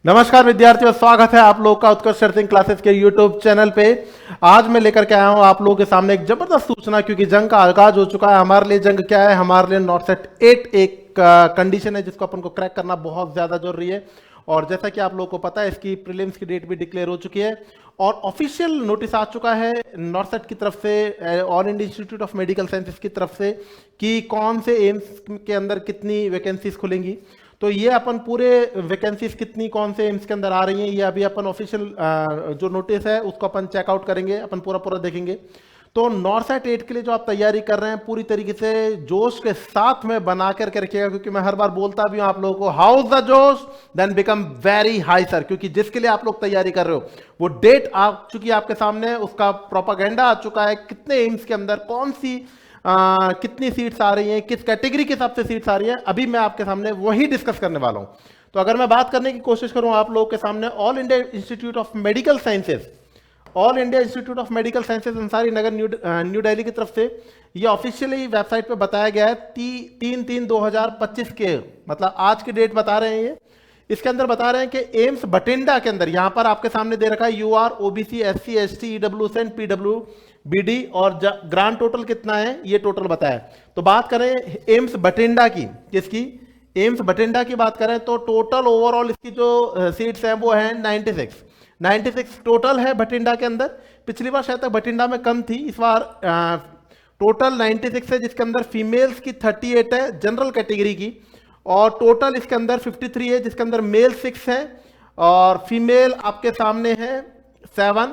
नमस्कार विद्यार्थियों, स्वागत है आप लोग का उत्कर्ष सर्चिंग क्लासेस के यूट्यूब चैनल पे। आज मैं लेकर के आया हूं आप लोगों के सामने एक जबरदस्त सूचना, क्योंकि जंग का आगाज हो चुका है। हमारे लिए जंग क्या है? हमारे लिए नॉर्सेट 8 एक कंडीशन है जिसको अपन को क्रैक करना बहुत ज्यादा जरूरी है। और जैसा कि आप लोगों को पता है, इसकी प्रीलिम्स की डेट भी डिक्लेयर हो चुकी है और ऑफिशियल नोटिस आ चुका है नॉर्सेट की तरफ से, all India institute of medical sciences की तरफ से, कि कौन से एम्स के अंदर कितनी वैकेंसीज खुलेंगी। तो ये अपन पूरे वैकेंसीज कितनी कौन से एम्स के अंदर आ रही हैं, ये अभी अपन ऑफिशियल जो नोटिस है उसको अपन चेकआउट करेंगे, अपन पूरा पूरा देखेंगे। तो नॉर्सेट 8 के लिए जो आप तैयारी कर रहे हैं, पूरी तरीके से जोश के साथ में बना करके रखिएगा, क्योंकि मैं हर बार बोलता भी हूं आप लोगों को, हाउस द जोश then become very high sir. क्योंकि जिसके लिए आप लोग तैयारी कर रहे हो वो डेट आ चुकी है आपके सामने, उसका प्रोपागेंडा आ चुका है, कितने एम्स के अंदर कौन सी कितनी सीट्स आ रही हैं, किस कैटेगरी के हिसाब से सीट्स आ रही हैं, अभी मैं आपके सामने वही डिस्कस करने वाला हूं। तो अगर मैं बात करने की कोशिश करूं आप लोगों के सामने, all India institute of medical sciences, all India institute of medical sciences Ansari Nagar new Delhi की तरफ से ये ऑफिशियली वेबसाइट पे बताया गया है 3/3/2025 के, मतलब आज की डेट बता रहे हैं ये। इसके अंदर बता रहे हैं कि एम्स बठिंडा के अंदर, यहां पर आपके सामने दे रखा है UR, OBC, SC, ST, EWS and PWBD, और ग्रांड टोटल कितना है ये टोटल बताया। तो बात करें एम्स बठिंडा की, किसकी? एम्स बठिंडा की बात करें तो टोटल ओवरऑल इसकी जो सीट्स हैं वो है 96 टोटल है बठिंडा के अंदर। पिछली बार शायद तक बठिंडा में कम थी, इस बार टोटल 96 है, जिसके अंदर फीमेल्स की 38 है जनरल कैटेगरी की, और टोटल इसके अंदर 53 है, जिसके अंदर मेल 6 है और फीमेल आपके सामने है 7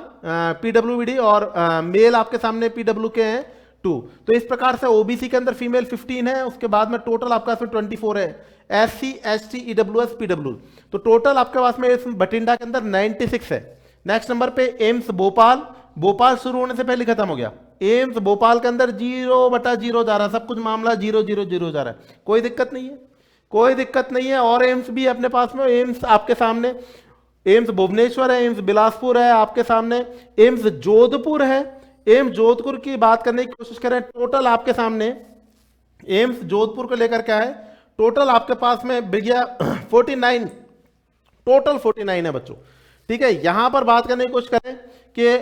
पीडब्ल्यूडी, और मेल आपके सामने पीडब्ल्यू के हैं 2। तो इस प्रकार से ओबीसी के अंदर फीमेल 15 है, उसके बाद में टोटल आपका इसमें 24 है, एससी, एसटी, ईडब्ल्यूएस, पीडब्ल्यू। तो टोटल आपके पास में इस बठिंडा के अंदर 96 है। नेक्स्ट नंबर पे एम्स भोपाल, भोपाल शुरू होने से पहले खत्म हो गया। एम्स भोपाल के अंदर 0/0 जा रहा है, सब कुछ मामला 0/0/0 जा रहा है, कोई दिक्कत नहीं है, कोई दिक्कत नहीं है। और एम्स भी अपने पास में, एम्स आपके सामने, एम्स भुवनेश्वर है, एम्स बिलासपुर है आपके सामने, एम्स जोधपुर है। एम्स जोधपुर की बात करने की कोशिश करें, टोटल आपके सामने एम्स जोधपुर को लेकर क्या है, टोटल आपके पास में भैया 49, टोटल 49 है बच्चों, ठीक है। यहां पर बात करने की कोशिश करें कि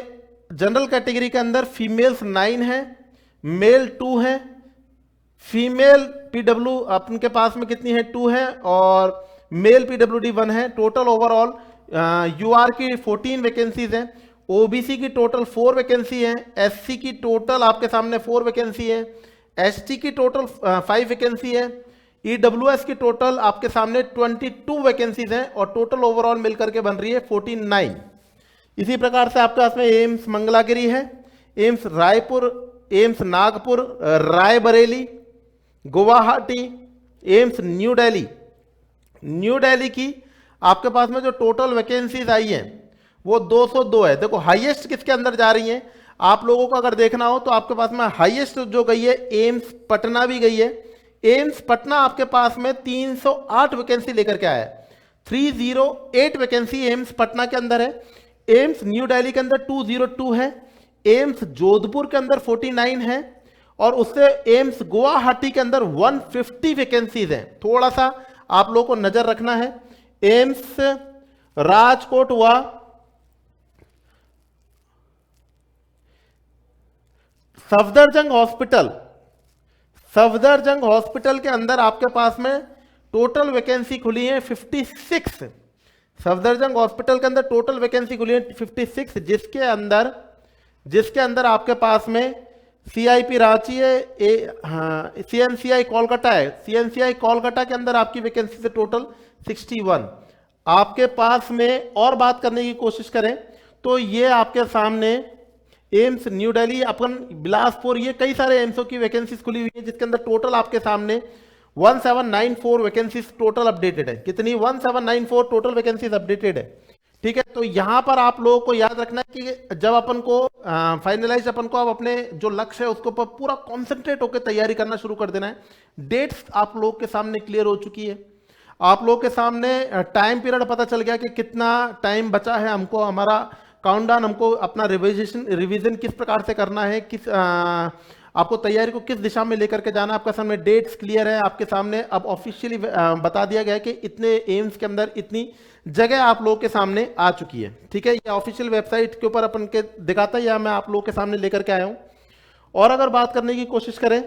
जनरल कैटेगरी के अंदर फीमेल्स 9 है, मेल 2 है, फीमेल पीडब्ल्यू अपन के पास में कितनी है 2 है, और मेल पीडब्ल्यूडी 1 है। टोटल ओवरऑल यूआर की 14 वैकेंसीज हैं, ओबीसी की टोटल 4 वैकेंसी है, एससी की टोटल आपके सामने 4 वैकेंसी है, एसटी की टोटल 5 वैकेंसी है, ईडब्ल्यूएस की टोटल आपके सामने 22 वैकेंसीज हैं, और टोटल ओवरऑल मिलकर के बन रही है 49। इसी प्रकार से आपके पास में एम्स मंगलागिरी है, AIIMS Raipur, AIIMS Nagpur, Raebareli, Guwahati, AIIMS new Delhi. New Delhi की आपके पास में जो टोटल वैकेंसीज आई हैं वो 202 है। देखो हाईएस्ट किसके अंदर जा रही हैं आप लोगों को अगर देखना हो तो आपके पास में हाईएस्ट जो गई है एम्स पटना भी गई है। एम्स पटना आपके पास में 308 वैकेंसी लेकर के आया है, 308 वैकेंसी एम्स पटना के अंदर है। एम्स न्यू दिल्ली के अंदर 202 है, एम्स जोधपुर के अंदर 49 है, और उससे एम्स गुवाहाटी के अंदर 150 वैकेंसीज हैं। थोड़ा सा आप लोगों को नजर रखना है। एम्स राजकोट हुआ, सफदरजंग हॉस्पिटल, सफदरजंग हॉस्पिटल के अंदर आपके पास में टोटल वैकेंसी खुली है 56। सफदरजंग हॉस्पिटल के अंदर टोटल वैकेंसी खुली है 56, जिसके अंदर आपके पास में सीआईपी रांची है, सीएनसीआई कोलकाता है। सीएनसीआई कोलकाता के अंदर आपकी वैकेंसी से टोटल 61 आपके पास में। और बात करने की कोशिश करें तो ये आपके सामने एम्स न्यू दिल्ली, अपन बिलासपुर, ये कई सारे एम्सों की वैकेंसीज खुली हुई है, जिसके अंदर टोटल आपके सामने 1794 वैकेंसीज टोटल अपडेटेड है। कितनी? 1794 टोटल वैकेंसीज अपडेटेड है, ठीक है। तो यहां पर आप लोगों को याद रखना है कि जब अपन को फाइनलाइज, अपन को अब अपने जो लक्ष्य है उसको पूरा कॉन्सेंट्रेट होकर तैयारी करना शुरू कर देना है। डेट्स आप लोगों के सामने क्लियर हो चुकी है, आप लोगों के सामने टाइम पीरियड पता चल गया कि कितना टाइम बचा है हमको, हमारा काउंटडाउन, हमको अपना रिवीजन किस प्रकार से करना है, आपको तैयारी को किस दिशा में लेकर के जाना, आपके सामने डेट्स क्लियर है आपके सामने। अब ऑफिशियली बता दिया गया है कि इतने एम्स के अंदर इतनी जगह आप लोगों के सामने आ चुकी है। ठीक है, ये ऑफिशियल वेबसाइट के ऊपर अपन के दिखाता है, या मैं आप लोगों के सामने लेकर के आया हूं। और अगर बात करने की कोशिश करें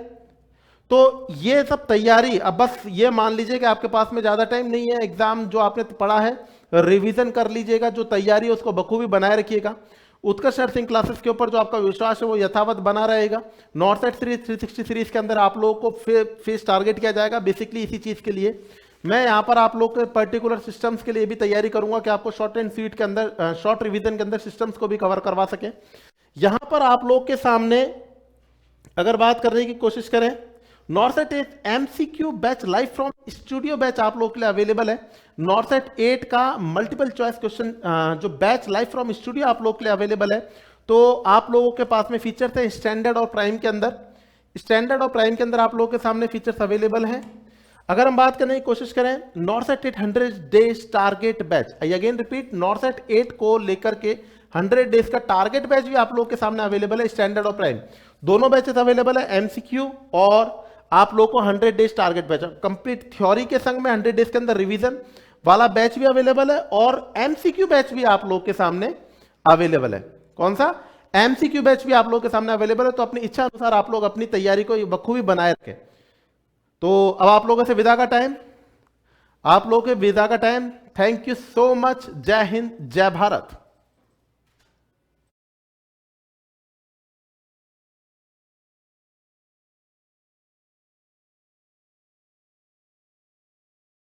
तो ये सब तैयारी, अब बस ये मान लीजिए कि आपके पास में ज्यादा टाइम नहीं है, एग्जाम जो आपने पढ़ा है रिवीजन कर लीजिएगा, जो तैयारी है उसको बखूबी बनाए रखिएगा। उत्कर्ष नर्सिंग क्लासेस के ऊपर जो आपका विश्वास है वो यथावत बना रहेगा। नॉर्थसेट सीरीज 360 सीरीज के अंदर आप लोगों को फेस टारगेट किया जाएगा बेसिकली इसी चीज के लिए। मैं यहाँ पर आप लोग के पर्टिकुलर सिस्टम्स के लिए भी तैयारी करूंगा कि आपको शॉर्ट एंड स्वीट के अंदर, शॉर्ट रिवीजन के अंदर सिस्टम्स को भी कवर करवा सके। यहां पर आप लोग के सामने अगर बात करने की कोशिश करें, नॉर्थसेट 8 MCQ batch live from studio batch आप लोगों के लिए अवेलेबल है। नॉर्थसेट 8 का मल्टीपल चॉइस क्वेश्चन जो बैच लाइव फ्रॉम स्टूडियो आप लोगों के लिए अवेलेबल है। तो आप लोगों के पास में फीचर्स है स्टैंडर्ड और प्राइम के अंदर। स्टैंडर्ड और प्राइम के अंदर आप लोगों के सामने फीचर्स अवेलेबल हैं। अगर हम बात करने की कोशिश करें नॉर्थसेट 8 100 days target batch, I again repeat, नॉर्थसेट 8 को लेकर के 100 डेज का टारगेट बैच भी आप लोगों के सामने अवेलेबल है। स्टैंडर्ड और प्राइम दोनों बैचेस अवेलेबल है, एमसीक्यू और आप लोगों को 100 days target batch, complete theory के संग में 100 डेज के अंदर रिवीजन वाला बैच भी अवेलेबल है, और एमसीक्यू बैच भी आप लोगों के सामने अवेलेबल है। कौन सा? एमसीक्यू बैच भी आप लोगों के सामने अवेलेबल है। तो अपनी इच्छा अनुसार आप लोग अपनी तैयारी को बखूबी बनाए रखें। तो अब आप लोगों से विदा का टाइम, आप लोगों के विदा का time. Thank you so much. जय हिंद, जय भारत।